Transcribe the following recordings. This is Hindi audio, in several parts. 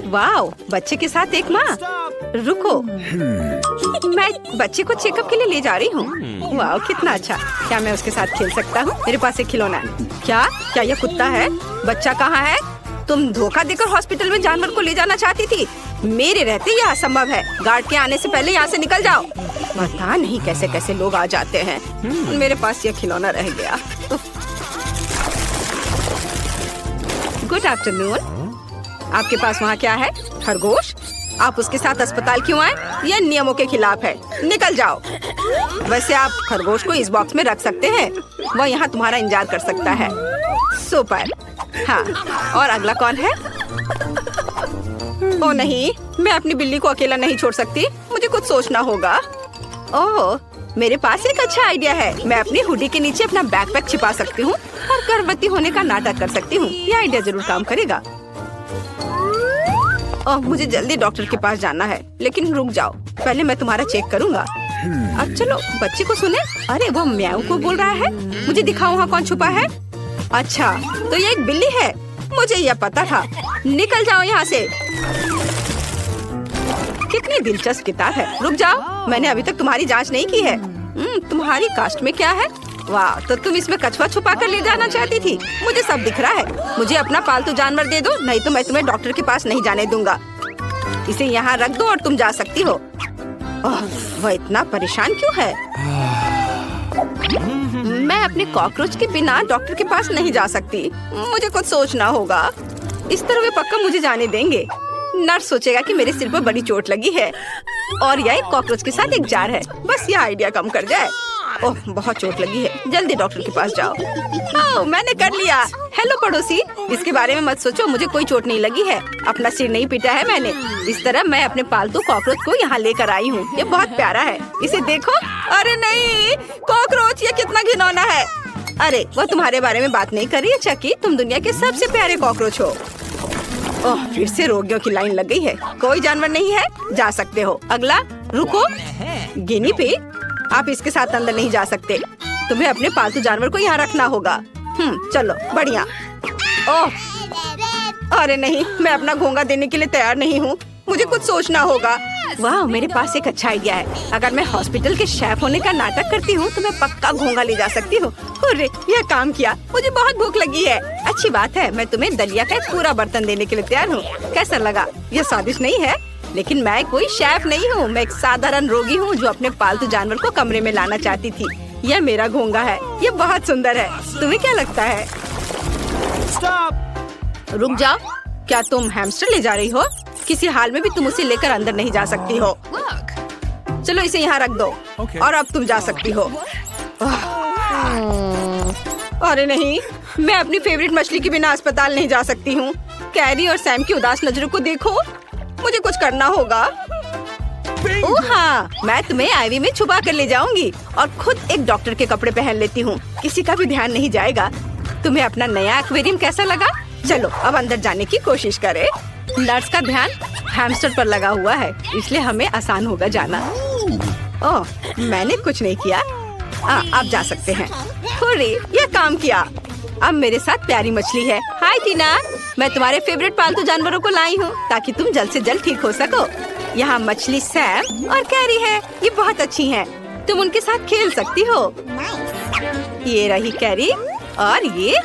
वाओ, बच्चे के साथ एक माँ। रुको, मैं बच्चे को चेकअप के लिए ले जा रही हूँ। वाओ, कितना अच्छा। क्या मैं उसके साथ खेल सकता हूँ? मेरे पास एक खिलौना है। क्या यह कुत्ता है? बच्चा कहाँ है? तुम धोखा देकर हॉस्पिटल में जानवर को ले जाना चाहती थी। मेरे रहते यह असंभव है। गार्ड के आने से पहले यहाँ से निकल जाओ। पता नहीं कैसे कैसे लोग आ जाते हैं। मेरे पास यह खिलौना रह गया। Good afternoon. आपके पास वहाँ क्या है? खरगोश? आप उसके साथ अस्पताल क्यों आए? यह नियमों के खिलाफ है। निकल जाओ। वैसे आप खरगोश को इस बॉक्स में रख सकते हैं। वह यहाँ तुम्हारा इंतजार कर सकता है। सुपर। हाँ, और अगला कौन है? ओ नहीं, मैं अपनी बिल्ली को अकेला नहीं छोड़ सकती। मुझे कुछ सोचना होगा। ओह, मेरे पास एक अच्छा आइडिया है। मैं अपनी हुडी के नीचे अपना बैकपैक छिपा सकती हूँ और गर्भवती होने का नाटक कर सकती हूँ। यह आइडिया जरूर काम करेगा। ओह, मुझे जल्दी डॉक्टर के पास जाना है। लेकिन रुक जाओ, पहले मैं तुम्हारा चेक करूँगा। अब चलो बच्चे को सुने। अरे वो म्याऊ को बोल रहा है। मुझे दिखाओ वहाँ कौन छुपा है। अच्छा, तो ये एक बिल्ली है। मुझे यह पता था। निकल जाओ यहाँ से। कितनी दिलचस्प किताब है। रुक जाओ, मैंने अभी तक तुम्हारी जांच नहीं की है। तुम्हारी कास्ट में क्या है? वाह, तो तुम इसमें कछुआ छुपा कर ले जाना चाहती थी। मुझे सब दिख रहा है। मुझे अपना पालतू जानवर दे दो, नहीं तो मैं तुम्हें डॉक्टर के पास नहीं जाने दूंगा। इसे यहाँ रख दो और तुम जा सकती हो। ओह, वह इतना परेशान क्यों है? मैं अपने कॉकरोच के बिना डॉक्टर के पास नहीं जा सकती। मुझे कुछ सोचना होगा। इस तरह वे पक्का मुझे जाने देंगे। नर्स सोचेगा कि मेरे सिर पर बड़ी चोट लगी है और यह एक कॉकरोच के साथ एक जार है। बस यह आइडिया कम कर जाए। ओह, बहुत चोट लगी है। जल्दी डॉक्टर के पास जाओ। ओह, मैंने कर लिया। हेलो पड़ोसी, इसके बारे में मत सोचो। मुझे कोई चोट नहीं लगी है। अपना सिर नहीं पीटा है मैंने। इस तरह मैं अपने पालतू कॉकरोच को यहाँ लेकर आई हूँ। ये बहुत प्यारा है। इसे देखो। अरे नहीं, कॉकरोच, ये कितना घिनौना है। अरे, वह तुम्हारे बारे में बात नहीं कर रही है चकी। तुम दुनिया के सबसे प्यारे कॉकरोच हो। ओह, फिर से रोगियों की लाइन लग गई है। कोई जानवर नहीं है, जा सकते हो। अगला। रुको, गिनी पिग, आप इसके साथ अंदर नहीं जा सकते। तुम्हें अपने पालतू जानवर को यहाँ रखना होगा। चलो, बढ़िया। ओह, अरे नहीं, मैं अपना घोंगा देने के लिए तैयार नहीं हूँ। मुझे कुछ सोचना होगा। वाह, मेरे पास एक अच्छा आइडिया है। अगर मैं हॉस्पिटल के शेफ होने का नाटक करती हूँ तो मैं पक्का घोंगा ले जा सकती हूँ। अरे, यह काम किया। मुझे बहुत भूख लगी है। अच्छी बात है, मैं तुम्हें दलिया का एक पूरा बर्तन देने के लिए तैयार हूँ। कैसा लगा? यह स्वादिष्ट नहीं है, लेकिन मैं कोई शेफ नहीं हूँ। मैं एक साधारण रोगी हूँ जो अपने पालतू जानवर को कमरे में लाना चाहती थी। यह मेरा घोंगा है। यह बहुत सुंदर है। तुम्हें क्या लगता है? रुक जाओ, क्या तुम हैमस्टर ले जा रही हो? किसी हाल में भी तुम उसे लेकर अंदर नहीं जा सकती हो। चलो, इसे यहाँ रख दो। और अब तुम जा सकती हो। अरे नहीं, मैं अपनी फेवरेट मछली के बिना अस्पताल नहीं जा सकती हूँ। कैरी और सैम की उदास नजरों को देखो। मुझे कुछ करना होगा। ओह हाँ, मैं तुम्हें आईवी में छुपा कर ले जाऊंगी और खुद एक डॉक्टर के कपड़े पहन लेती हूँ। किसी का भी ध्यान नहीं जाएगा। तुम्हें अपना नया एक्वेरियम कैसा लगा? चलो, अब अंदर जाने की कोशिश करें। नर्स का ध्यान हैमस्टर पर लगा हुआ है, इसलिए हमें आसान होगा जाना। ओह, मैंने कुछ नहीं किया। आप जा सकते हैं। हुर्रे, यह काम किया। अब मेरे साथ प्यारी मछली है। हाय टीना, मैं तुम्हारे फेवरेट पालतू जानवरों को लाई हूँ ताकि तुम जल्द से जल्द ठीक हो सको। यहाँ मछली सैम और कैरी है। ये बहुत अच्छी हैं। तुम उनके साथ खेल सकती हो। ये रही कैरी और ये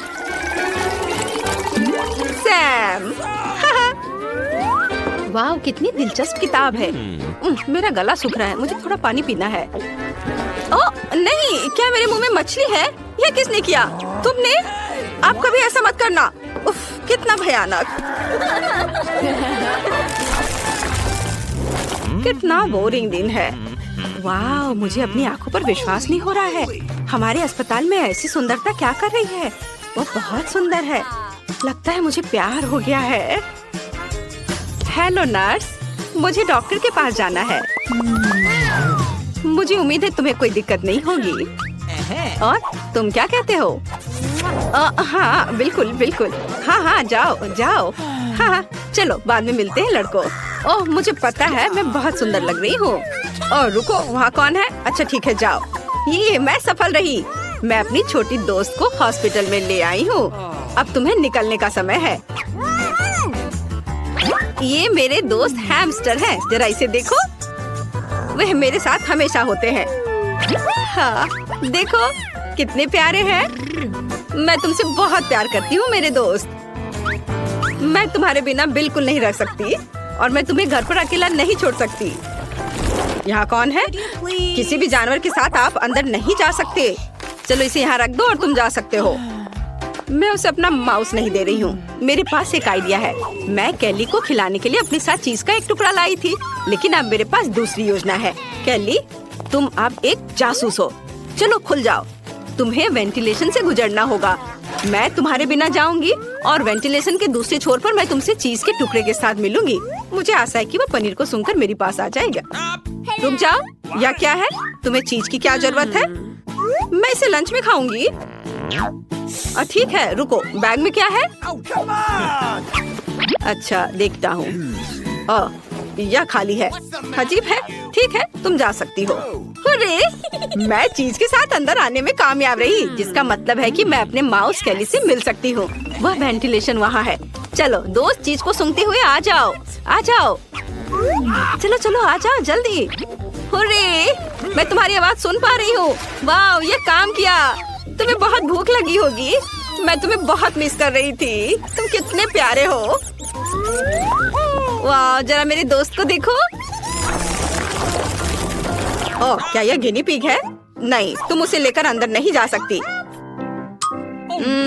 सैम। वाह, कितनी दिलचस्प किताब है। मेरा गला सूख रहा है। मुझे थोड़ा पानी पीना है। ओह नहीं, क्या मेरे मुंह में मछली है? यह किसने किया? तुमने? आप कभी ऐसा मत करना। उफ, कितना भयानक। कितना बोरिंग दिन है। वाह, मुझे अपनी आंखों पर विश्वास नहीं हो रहा है। हमारे अस्पताल में ऐसी सुंदरता क्या कर रही है? वो बहुत सुंदर है। लगता है मुझे प्यार हो गया है। हेलो नर्स, मुझे डॉक्टर के पास जाना है। मुझे उम्मीद है तुम्हें कोई दिक्कत नहीं होगी। और तुम क्या कहते हो? हाँ बिल्कुल बिल्कुल। हाँ, जाओ जाओ। हाँ, चलो बाद में मिलते हैं लड़कों। ओह, मुझे पता है मैं बहुत सुंदर लग रही हूँ। और रुको, वहाँ कौन है? अच्छा ठीक है, जाओ। ये मैं सफल रही। मैं अपनी छोटी दोस्त को हॉस्पिटल में ले आई हूँ। अब तुम्हें निकलने का समय है। ये मेरे दोस्त हैमस्टर हैं। जरा इसे देखो, वह मेरे साथ हमेशा होते हैं। हाँ, देखो कितने प्यारे हैं। मैं तुमसे बहुत प्यार करती हूँ मेरे दोस्त। मैं तुम्हारे बिना बिल्कुल नहीं रह सकती और मैं तुम्हें घर पर अकेला नहीं छोड़ सकती। यहाँ कौन है? किसी भी जानवर के साथ आप अंदर नहीं जा सकते। चलो इसे यहाँ रख दो और तुम जा सकते हो। मैं उसे अपना माउस नहीं दे रही हूँ। मेरे पास एक आइडिया है। मैं केली को खिलाने के लिए अपने साथ चीज का एक टुकड़ा लाई थी, लेकिन अब मेरे पास दूसरी योजना है। केली, तुम अब एक जासूस हो। चलो खुल जाओ। तुम्हें वेंटिलेशन से गुजरना होगा। मैं तुम्हारे बिना जाऊंगी और वेंटिलेशन के दूसरे छोर पर मैं तुमसे चीज के टुकड़े के साथ मिलूंगी। मुझे आशा है कि वो पनीर को सूंघकर मेरे पास आ जाएगा। रुक जाओ। या क्या है? तुम्हें चीज की क्या जरूरत है? मैं इसे लंच में खाऊंगी। ठीक है, रुको। बैग में क्या है? अच्छा, देखता हूँ। यह खाली है। अजीब है। ठीक है, तुम जा सकती हो। अरे, मैं चीज के साथ अंदर आने में कामयाब रही, जिसका मतलब है कि मैं अपने माउस केली से मिल सकती हूँ। वह वेंटिलेशन वहाँ है। चलो दोस्त, चीज को सूंघते हुए आ जाओ। आ जाओ। चलो चलो आ जाओ जल्दी। अरे, मैं तुम्हारी आवाज सुन पा रही हूँ। वाह, ये काम किया। तुम्हें बहुत भूख लगी होगी। मैं तुम्हें बहुत मिस कर रही थी। तुम कितने प्यारे हो। वाह, जरा मेरे दोस्त को देखो। ओह, क्या यह गिनी पिग है? नहीं, तुम उसे लेकर अंदर नहीं जा सकती।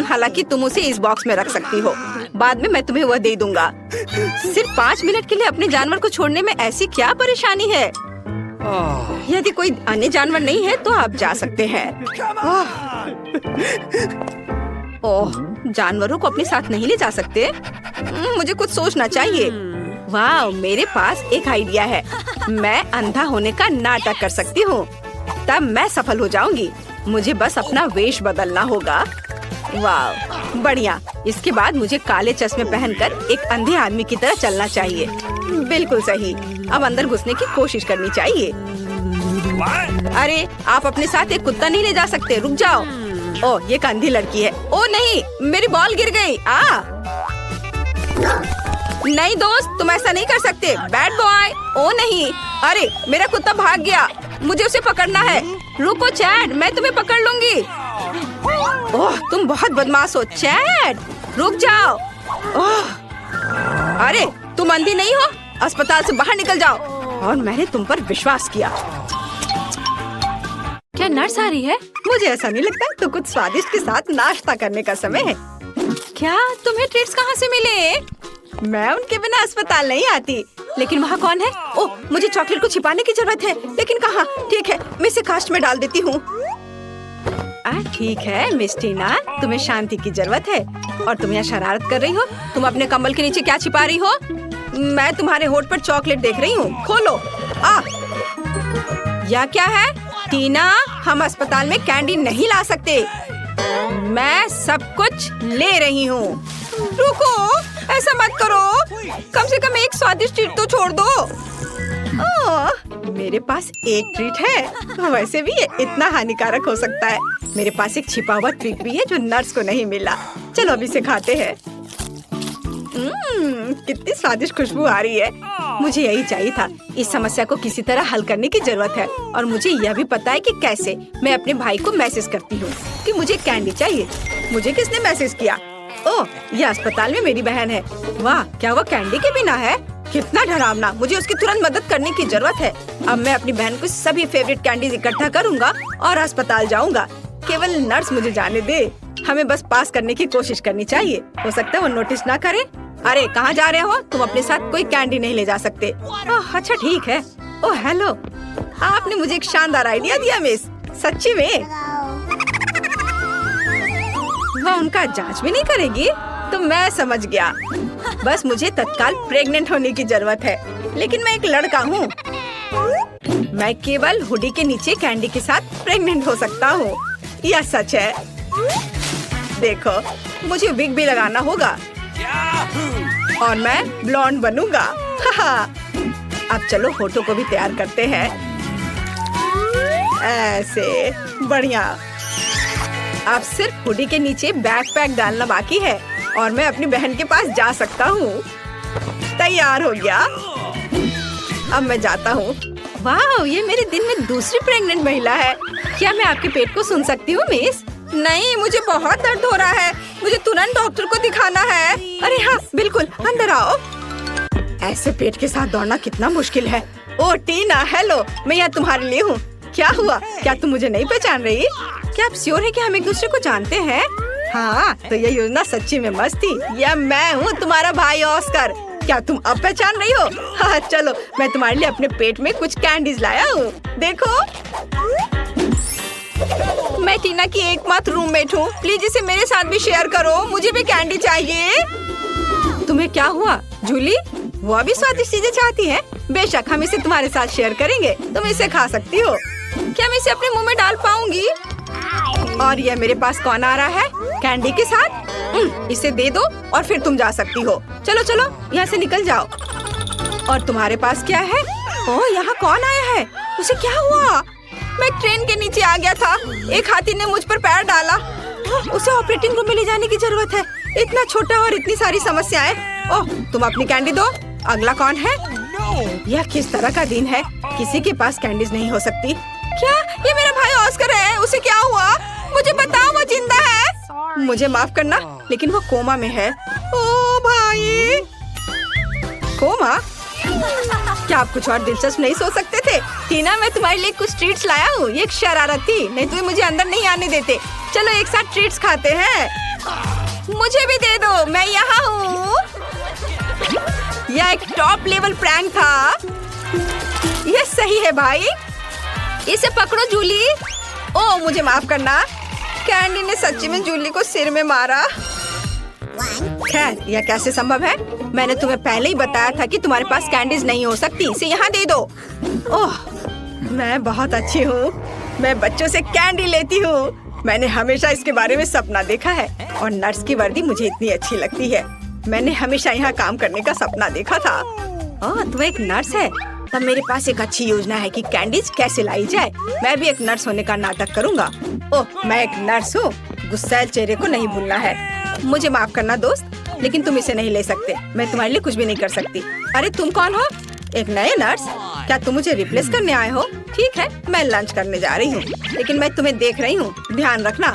हालांकि तुम उसे इस बॉक्स में रख सकती हो। बाद में मैं तुम्हें वह दे दूंगा। सिर्फ 5 मिनट के लिए अपने जानवर को छोड़ने में ऐसी क्या परेशानी है? यदि कोई अन्य जानवर नहीं है तो आप जा सकते हैं। ओह, जानवरों को अपने साथ नहीं ले जा सकते? मुझे कुछ सोचना चाहिए। वाह, मेरे पास एक आइडिया है। मैं अंधा होने का नाटक कर सकती हूँ, तब मैं सफल हो जाऊंगी। मुझे बस अपना वेश बदलना होगा। वाह, बढ़िया। इसके बाद मुझे काले चश्मे पहनकर एक अंधे आदमी की तरह चलना चाहिए। बिल्कुल सही। अब अंदर घुसने की कोशिश करनी चाहिए। अरे, आप अपने साथ एक कुत्ता नहीं ले जा सकते। रुक जाओ। ओह, ये अंधी लड़की है। ओह नहीं, मेरी बॉल गिर गई। नहीं दोस्त, तुम ऐसा नहीं कर सकते। Bad boy. ओह नहीं, अरे मेरा कुत्ता भाग गया। मुझे उसे पकड़ना है। रुको चैड, मैं तुम्हें पकड़ लूंगी। ओह, तुम बहुत बदमाश हो चैड। रुक जाओ। ओह, अरे तुम अंधी नहीं हो? अस्पताल से बाहर निकल जाओ। और मैंने तुम पर विश्वास किया। क्या नर्स आ रही है? मुझे ऐसा नहीं लगता। तो कुछ स्वादिष्ट के साथ नाश्ता करने का समय है। क्या तुम्हें ट्रीट्स कहाँ से मिले? मैं उनके बिना अस्पताल नहीं आती। लेकिन वहाँ कौन है? ओह, मुझे चॉकलेट को छिपाने की जरूरत है। लेकिन कहाँ? ठीक है, मैं इसे कास्ट में डाल देती हूँ। ठीक है मिस टीना, तुम्हें शांति की जरूरत है और तुम यहाँ शरारत कर रही हो। तुम अपने कंबल के नीचे क्या छिपा रही हो? मैं तुम्हारे होठ पर चॉकलेट देख रही हूँ। खोलो। यह क्या है? टीना, हम अस्पताल में कैंडी नहीं ला सकते। मैं सब कुछ ले रही हूँ। रुको, ऐसा मत करो। कम से कम एक स्वादिष्ट ट्रीट तो छोड़ दो। मेरे पास एक ट्रीट है। वैसे भी ये इतना हानिकारक हो सकता है। मेरे पास एक छिपा हुआ ट्रीट भी है जो नर्स को नहीं मिला। चलो अभी इसे खाते हैं। कितनी स्वादिष्ट खुशबू आ रही है। मुझे यही चाहिए था। इस समस्या को किसी तरह हल करने की जरूरत है और मुझे यह भी पता है कि कैसे। मैं अपने भाई को मैसेज करती हूँ कि मुझे कैंडी चाहिए। मुझे किसने मैसेज किया? ओह, यह अस्पताल में मेरी बहन है। वाह, क्या वो कैंडी के बिना है? कितना डरावना। मुझे उसकी तुरंत मदद करने की जरूरत है। अब मैं अपनी बहन को सभी फेवरेट कैंडीज इकट्ठा करूँगा और अस्पताल जाऊँगा। केवल नर्स मुझे जाने दे। हमें बस पास करने की कोशिश करनी चाहिए। हो सकता है वो नोटिस ना करे। अरे कहाँ जा रहे हो? तुम अपने साथ कोई कैंडी नहीं ले जा सकते। अच्छा ठीक है। ओह हेलो, आपने मुझे एक शानदार आइडिया दिया मिस। सच्ची में? वह उनका जांच भी नहीं करेगी? तो मैं समझ गया। बस मुझे तत्काल प्रेग्नेंट होने की जरूरत है। लेकिन मैं एक लड़का हूँ। मैं केवल हुडी के नीचे कैंडी के साथ प्रेग्नेंट हो सकता हूँ। यह सच है। देखो, मुझे विग भी लगाना होगा और मैं ब्लॉन्ड बनूंगा। अब चलो होठों को भी तैयार करते हैं। ऐसे बढ़िया। अब सिर्फ हुडी के नीचे बैकपैक डालना बाकी है और मैं अपनी बहन के पास जा सकता हूँ। तैयार हो गया। अब मैं जाता हूँ। वाह, ये मेरे दिन में दूसरी प्रेग्नेंट महिला है। क्या मैं आपके पेट को सुन सकती हूँ मिस? नहीं, मुझे बहुत दर्द हो रहा है। मुझे तुरंत डॉक्टर को दिखाना है। अरे हाँ, बिल्कुल, अंदर आओ। ऐसे पेट के साथ दौड़ना कितना मुश्किल है। ओ टीना, हेलो, मैं यहाँ तुम्हारे लिए हूँ। क्या हुआ? क्या तुम मुझे नहीं पहचान रही? क्या आप श्योर है कि हम एक दूसरे को जानते हैं? हाँ, तो ये योजना सच्ची में मस्त थी। यह मैं हूँ, तुम्हारा भाई ऑस्कर। क्या तुम अब पहचान रही हो? हाँ, चलो, मैं तुम्हारे लिए अपने पेट में कुछ कैंडीज लाया हूँ। देखो, मैं टीना की एकमात्र रूममेट हूँ। प्लीज इसे मेरे साथ भी शेयर करो। मुझे भी कैंडी चाहिए। तुम्हें क्या हुआ जूली? वो भी स्वादिष्ट चीजें चाहती है। बेशक, हम इसे तुम्हारे साथ शेयर करेंगे। तुम इसे खा सकती हो। क्या मैं इसे अपने मुंह में डाल पाऊंगी? और ये मेरे पास कौन आ रहा है कैंडी के साथ? इसे दे दो और फिर तुम जा सकती हो। चलो चलो, यहाँ से निकल जाओ। और तुम्हारे पास क्या है? ओह, यहाँ कौन आया है? उसे क्या हुआ? मैं ट्रेन के नीचे आ गया था। एक हाथी ने मुझ पर पैर डाला। उसे ऑपरेटिंग रूम में ले जाने की जरूरत है। इतना छोटा और इतनी सारी समस्याएं। ओह, तुम अपनी कैंडी दो। अगला कौन है? यह किस तरह का दिन है? किसी के पास कैंडीज नहीं हो सकती। क्या ये मेरा भाई ऑस्कर है? उसे क्या हुआ? मुझे बताओ, वो जिंदा है? मुझे माफ करना, लेकिन वो कोमा में है। ओ भाई, कोमा? क्या आप कुछ और दिलचस्प नहीं सोच सकते थे? टीना, मैं तुम्हारे लिए कुछ ट्रीट्स लाया हूँ। ये एक शरारत थी, नहीं तो मुझे अंदर नहीं आने देते। चलो एक साथ ट्रीट्स खाते हैं। मुझे भी दे दो, मैं यहाँ हूँ। यह एक टॉप लेवल प्रैंक था। यह सही है भाई। इसे पकड़ो जूली। ओह, मुझे माफ करना। कैंडी ने सच्ची में जूली को सिर में मारा। खैर, यह कैसे संभव है? मैंने तुम्हें पहले ही बताया था कि तुम्हारे पास कैंडीज नहीं हो सकती। इसे यहाँ दे दो। ओह, मैं बहुत अच्छी हूँ। मैं बच्चों से कैंडी लेती हूँ। मैंने हमेशा इसके बारे में सपना देखा है और नर्स की वर्दी मुझे इतनी अच्छी लगती है। मैंने हमेशा यहाँ काम करने का सपना देखा था। ओह, तू एक नर्स है? तब मेरे पास एक अच्छी योजना है कि कैंडीज कैसे लाई जाए। मैं भी एक नर्स होने का नाटक करूँगा। ओह, मैं एक नर्स हूँ। गुस्सैल चेहरे को नहीं भूलना है। मुझे माफ करना दोस्त, लेकिन तुम इसे नहीं ले सकते। मैं तुम्हारे लिए कुछ भी नहीं कर सकती। अरे तुम कौन हो? एक नए नर्स? क्या तुम मुझे रिप्लेस करने आए हो? ठीक है, मैं लंच करने जा रही हूँ, लेकिन मैं तुम्हें देख रही हूँ, ध्यान रखना।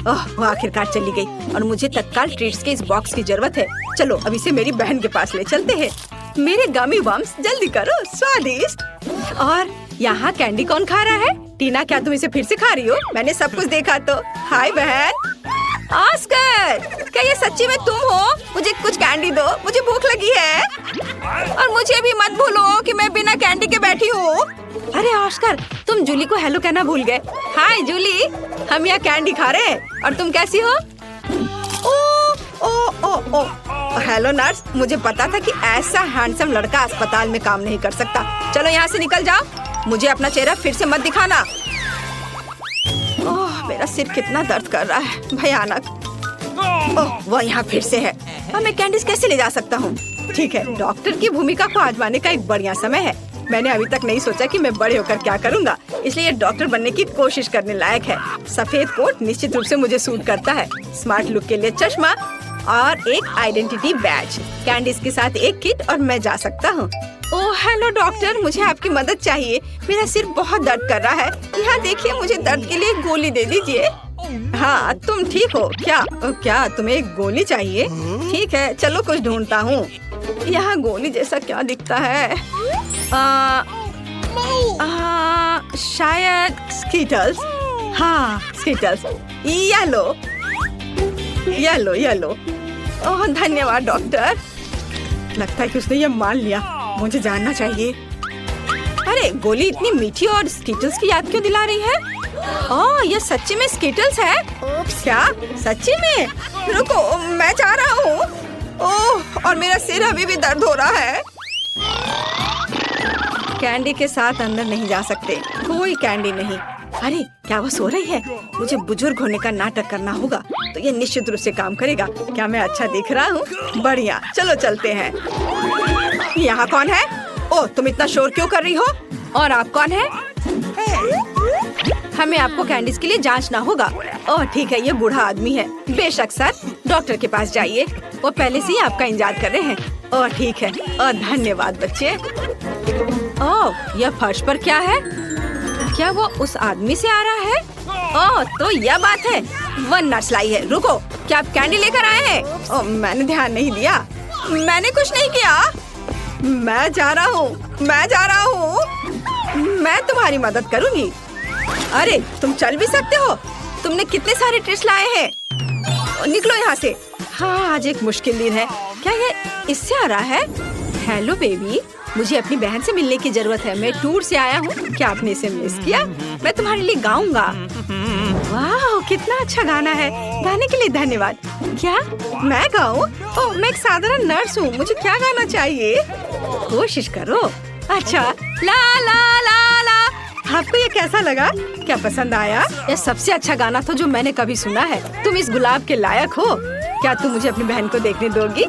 ओह, वो आखिरकार चली गई और मुझे तत्काल ट्रीट्स के इस बॉक्स की जरूरत है। चलो अब इसे मेरी बहन के पास ले चलते हैं। मेरे गमी बम्स, जल्दी करो, स्वादिष्ट। और यहाँ कैंडी कौन खा रहा है? टीना, क्या तुम इसे फिर से खा रही हो? मैंने सब कुछ देखा तो। हाय बहन। ऑस्कर, क्या ये सच्ची में तुम हो? मुझे कुछ कैंडी दो, मुझे भूख लगी है। और मुझे भी मत भूलो कि मैं बिना कैंडी के बैठी हूँ। अरे ऑस्कर, तुम जूली को हेलो कहना भूल गए। हाय जूली, हम यहाँ कैंडी खा रहे हैं। और तुम कैसी हो? ओ ओ ओ ओ हेलो नर्स, मुझे पता था कि ऐसा हैंडसम लड़का अस्पताल में काम नहीं कर सकता। चलो यहाँ से निकल जाओ। मुझे अपना चेहरा फिर से मत दिखाना। ओह, मेरा सिर कितना दर्द कर रहा है, भयानक। ओह, वो यहाँ फिर से है। अब मैं कैंडीज कैसे ले जा सकता हूँ? ठीक है, डॉक्टर की भूमिका को आजमाने का एक बढ़िया समय है। मैंने अभी तक नहीं सोचा कि मैं बड़े होकर क्या करूँगा, इसलिए डॉक्टर बनने की कोशिश करने लायक है। सफेद कोट निश्चित रूप से मुझे सूट करता है। स्मार्ट लुक के लिए चश्मा और एक आइडेंटिटी बैज, कैंडीज के साथ एक किट और मैं जा सकता हूँ। ओह हेलो डॉक्टर, मुझे आपकी मदद चाहिए। मेरा सिर बहुत दर्द कर रहा है। यहाँ देखिए, मुझे दर्द के लिए एक गोली दे दीजिए। हाँ, तुम ठीक हो क्या? क्या तुम्हें एक गोली चाहिए? ठीक है, चलो कुछ ढूंढता हूँ। यहाँ गोली जैसा क्या दिखता है? शायद स्कीटल्स। हाँ, Skittles. Yellow yellow yellow. Oh धन्यवाद डॉक्टर। लगता है कि उसने ये मान लिया। मुझे जानना चाहिए। अरे गोली इतनी मीठी और स्कीटल्स की याद क्यों दिला रही है? ओह, ये सच्ची में स्कीटल्स है? क्या सच्ची में? रुको, मैं जा रहा हूँ। ओह, और मेरा सिर अभी भी दर्द हो रहा है। कैंडी के साथ अंदर नहीं जा सकते, कोई कैंडी नहीं। अरे क्या वो सो रही है? मुझे बुजुर्ग होने का नाटक करना होगा, तो ये निश्चित रूप से काम करेगा। क्या मैं अच्छा दिख रहा हूँ? बढ़िया, चलो चलते हैं। यहाँ कौन है? ओह, तुम इतना शोर क्यों कर रही हो? और आप कौन है? हमें आपको कैंडीज के लिए जांचना होगा। ओह ठीक है, ये बूढ़ा आदमी है। बेशक सर, डॉक्टर के पास जाइए, वो पहले से ही आपका इंतजार कर रहे हैं। ओह ठीक है, ओह धन्यवाद बच्चे। ओह यह फर्श पर क्या है? क्या वो उस आदमी से आ रहा है? ओह तो यह बात है, वह नट्स लाई है। रुको, क्या आप कैंडी लेकर आए हैं? ओह मैंने ध्यान नहीं दिया, मैंने कुछ नहीं किया। मैं जा रहा हूँ, मैं जा रहा हूँ, मैं तुम्हारी मदद करूँगी। अरे तुम चल भी सकते हो? तुमने कितने सारे ट्रिक्स लाए हैं? निकलो यहाँ से। हाँ आज एक मुश्किल दिन है। क्या ये इससे आ रहा है? हेलो बेबी, मुझे अपनी बहन से मिलने की जरूरत है। मैं टूर से आया हूँ, क्या आपने इसे मिस किया? मैं तुम्हारे लिए गाऊंगा। वाह कितना अच्छा गाना है, गाने के लिए धन्यवाद। क्या मैं गाऊं? ओह मैं एक साधारण नर्स हूँ, मुझे क्या गाना चाहिए? कोशिश करो। अच्छा ला ला ला ला। आपको ये कैसा लगा? क्या पसंद आया? यह सबसे अच्छा गाना था जो मैंने कभी सुना है। तुम इस गुलाब के लायक हो। क्या तुम मुझे अपनी बहन को देखने दोगी?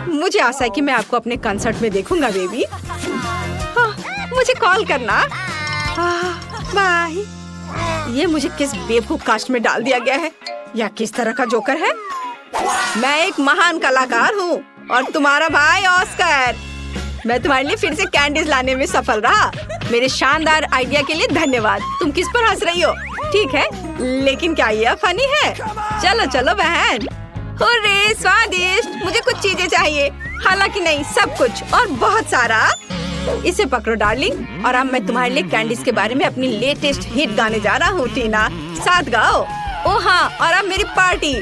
मुझे आशा है कि मैं आपको अपने कंसर्ट में देखूंगा बेबी। मुझे कॉल करना। बाय। ये मुझे किस बेवकूफ कास्ट में डाल दिया गया है? या किस तरह का जोकर है? मैं एक महान कलाकार हूँ और तुम्हारा भाई ऑस्कर। मैं तुम्हारे लिए फिर से कैंडीज लाने में सफल रहा। मेरे शानदार आइडिया के लिए धन्यवाद। तुम किस पर हंस रही हो? ठीक है, लेकिन क्या ये फनी है? चलो चलो बहन। हुर्रे स्वादिष्ट, मुझे कुछ चीजें चाहिए। हालांकि नहीं, सब कुछ और बहुत सारा। इसे पकड़ो डार्लिंग, और अब मैं तुम्हारे लिए कैंडीज के बारे में अपनी लेटेस्ट हिट गाने जा रहा हूँ। टीना साथ गाओ। ओ हाँ, और अब मेरी पार्टी।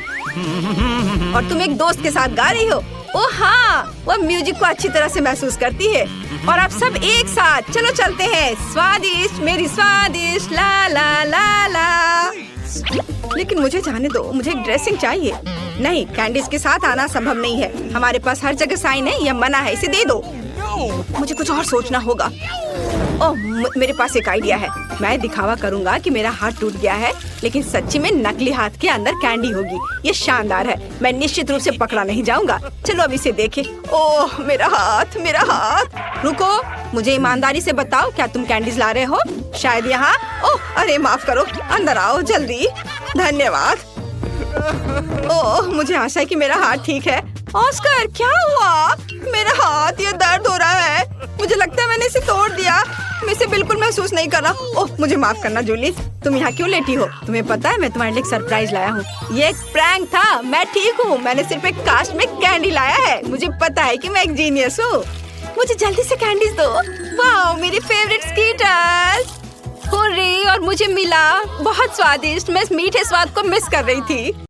और तुम एक दोस्त के साथ गा रही हो। ओ हाँ, वह म्यूजिक को अच्छी तरह से महसूस करती है। और अब सब एक साथ चलो चलते हैं। स्वादिष्ट मेरी स्वादिष्ट, ला ला ला ला। लेकिन मुझे जाने दो, मुझे एक ड्रेसिंग चाहिए। नहीं, कैंडीज के साथ आना संभव नहीं है। हमारे पास हर जगह साइन है, यह मना है, इसे दे दो। मुझे कुछ और सोचना होगा। ओह मेरे पास एक आइडिया है। मैं दिखावा करूंगा कि मेरा हाथ टूट गया है, लेकिन सच्ची में नकली हाथ के अंदर कैंडी होगी। ये शानदार है, मैं निश्चित रूप से पकड़ा नहीं जाऊंगा। चलो अब इसे देखें। ओह मेरा हाथ, मेरा हाथ। रुको, मुझे ईमानदारी से बताओ, क्या तुम कैंडीज ला रहे हो? शायद यहाँ। ओह अरे माफ करो, अंदर आओ जल्दी। धन्यवाद। ओह मुझे आशा है कि मेरा हाथ ठीक है। ऑस्कर क्या हुआ? मेरा हाथ, ये दर्द हो रहा है। मुझे लगता है मैंने इसे तोड़ दिया। मैं इसे बिल्कुल महसूस नहीं कर रहा। ओह मुझे माफ करना जूली, तुम यहाँ क्यों लेटी हो? तुम्हें पता है मैं तुम्हारे लिए एक सरप्राइज लाया हूँ। ये एक प्रैंक था, मैं ठीक हूँ। मैंने सिर्फ एक कास्ट में कैंडी लाया है। मुझे पता है कि मैं एक जीनियस हूँ। मुझे जल्दी से कैंडीज दो। वाह मेरी फेवरेट स्कीटर्स। हुर्रे, और मुझे मिला। बहुत स्वादिष्ट। मैं इस मीठे स्वाद को मिस कर रही थी।